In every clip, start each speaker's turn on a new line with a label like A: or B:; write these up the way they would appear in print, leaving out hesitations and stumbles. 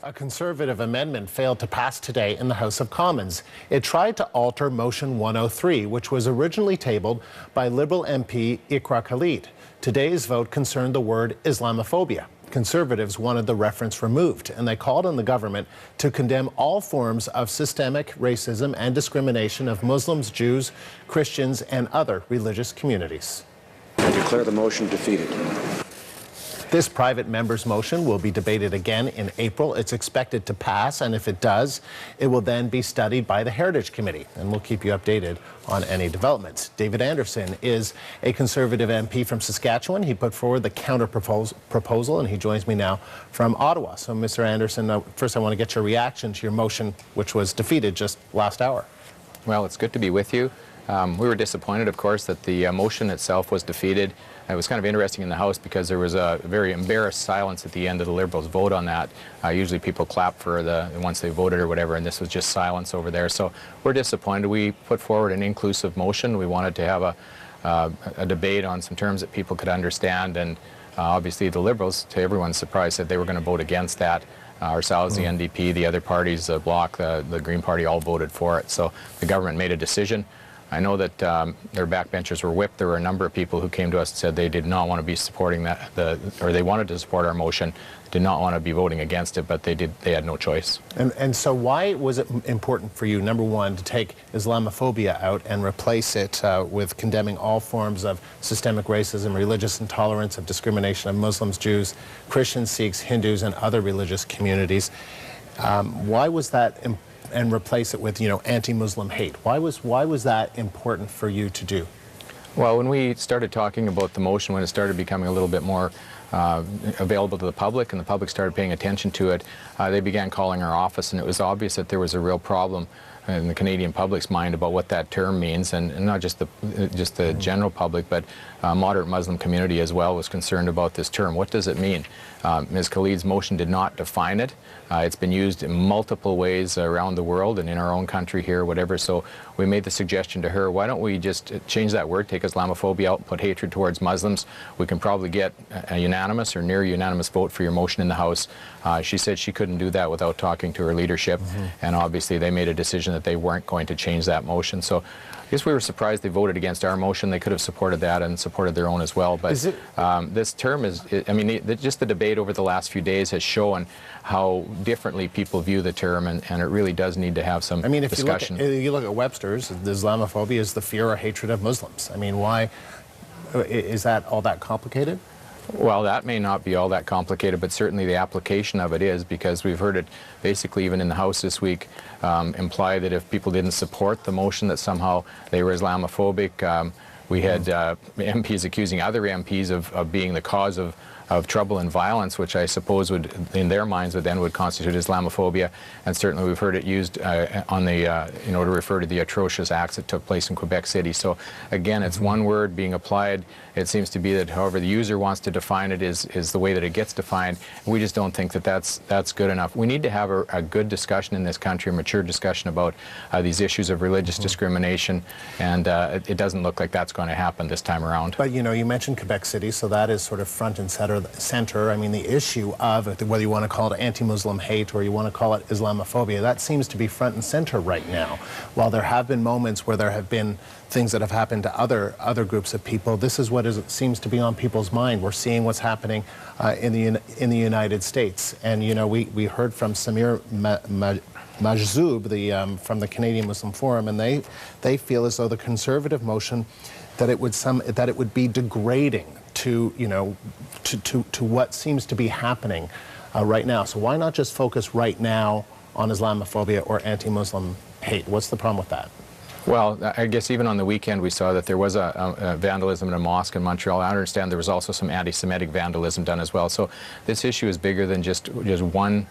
A: A Conservative amendment failed to pass today in the House of Commons. It tried to alter Motion 103, which was originally tabled by Liberal MP Iqra Khalid. Today's vote concerned the word Islamophobia. Conservatives wanted the reference removed, and they called on the government to condemn all forms of systemic racism and discrimination of Muslims, Jews, Christians, and other religious communities.
B: I declare the motion defeated.
A: This private member's motion will be debated again in April. It's expected to pass, and if it does, it will then be studied by the Heritage Committee, and we'll keep you updated on any developments. David Anderson is a Conservative MP from Saskatchewan. He put forward the counter proposal, and he joins me now from Ottawa. So, Mr. Anderson, first I want to get your reaction to your motion, which was defeated just last hour.
C: Well, it's good to be with you. We were disappointed, of course, that the motion itself was defeated. It was kind of interesting in the House because there was a very embarrassed silence at the end of the Liberals' vote on that. Usually people clap for once they voted or whatever, and this was just silence over there. So we're disappointed. We put forward an inclusive motion. We wanted to have a debate on some terms that people could understand, and obviously the Liberals, to everyone's surprise, said they were going to vote against that. Ourselves, the NDP, the other parties, the Bloc, the Green Party, all voted for it. So the government made a decision. I know that their backbenchers were whipped. There were a number of people who came to us and said they did not want to be supporting that, or they wanted to support our motion, did not want to be voting against it, but they had no choice.
A: And so why was it important for you, number one, to take Islamophobia out and replace it with condemning all forms of systemic racism, religious intolerance, of discrimination of Muslims, Jews, Christians, Sikhs, Hindus, and other religious communities? Why was that important? And replace it with, anti-Muslim hate. Why was that important for you to do?
C: Well, when we started talking about the motion, when it started becoming a little bit more available to the public, and the public started paying attention to it, they began calling our office, and it was obvious that there was a real problem in the Canadian public's mind about what that term means, and not just the general public, but moderate Muslim community as well was concerned about this term. What does it mean? Ms. Khalid's motion did not define it. It's been used in multiple ways around the world and in our own country here, whatever. So we made the suggestion to her, why don't we just change that word, take Islamophobia out, and put hatred towards Muslims. We can probably get a unanimous or near unanimous vote for your motion in the House. She said she couldn't do that without talking to her leadership, and obviously they made a decision that they weren't going to change that motion. So I guess we were surprised they voted against our motion. They could have supported that and supported their own as well. But this term just the debate over the last few days has shown how differently people view the term, and it really does need to have some discussion.
A: If you look at Webster's, Islamophobia is the fear or hatred of Muslims. I mean, why is that all that complicated?
C: Well, that may not be all that complicated, but certainly the application of it is, because we've heard it basically even in the House this week imply that if people didn't support the motion that somehow they were Islamophobic. We had MPs accusing other MPs of being the cause of trouble and violence, which I suppose would, in their minds, would constitute Islamophobia. And certainly we've heard it used to refer to the atrocious acts that took place in Quebec City. So again, it's one word being applied. It seems to be that however the user wants to define it is the way that it gets defined. We just don't think that that's good enough. We need to have a good discussion in this country, a mature discussion about these issues of religious discrimination, and it doesn't look like that's going to happen this time around.
A: But you mentioned Quebec City, so that is sort of front and center. I mean, the issue of whether you want to call it anti-Muslim hate or you want to call it Islamophobia, that seems to be front and center right now. While there have been moments where there have been things that have happened to other groups of people, this is what seems to be on people's mind. We're seeing what's happening in the United States, and we heard from Samir Majzoub, from the Canadian Muslim Forum, and they feel as though the Conservative motion that it would be degrading to what seems to be happening right now. So why not just focus right now on Islamophobia or anti-Muslim hate? What's the problem with that?
C: Well, I guess even on the weekend we saw that there was a vandalism in a mosque in Montreal. I understand there was also some anti-Semitic vandalism done as well. So this issue is bigger than just one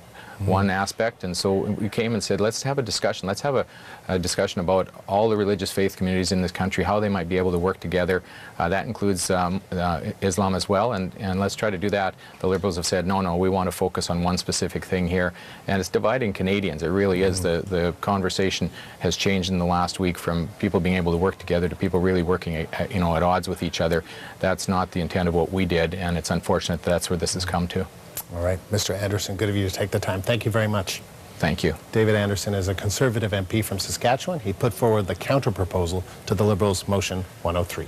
C: aspect, and so we came and said, let's have a discussion. Let's have a discussion about all the religious faith communities in this country, how they might be able to work together. That includes Islam as well, and let's try to do that. The Liberals have said, no, we want to focus on one specific thing here, and it's dividing Canadians. It really is. The conversation has changed in the last week from people being able to work together to people really working at odds with each other. That's not the intent of what we did, and it's unfortunate that's where this has come to.
A: All right, Mr. Anderson, good of you to take the time. Thank you very much.
C: Thank you.
A: David Anderson is a Conservative MP from Saskatchewan. He put forward the counter-proposal to the Liberals' motion 103.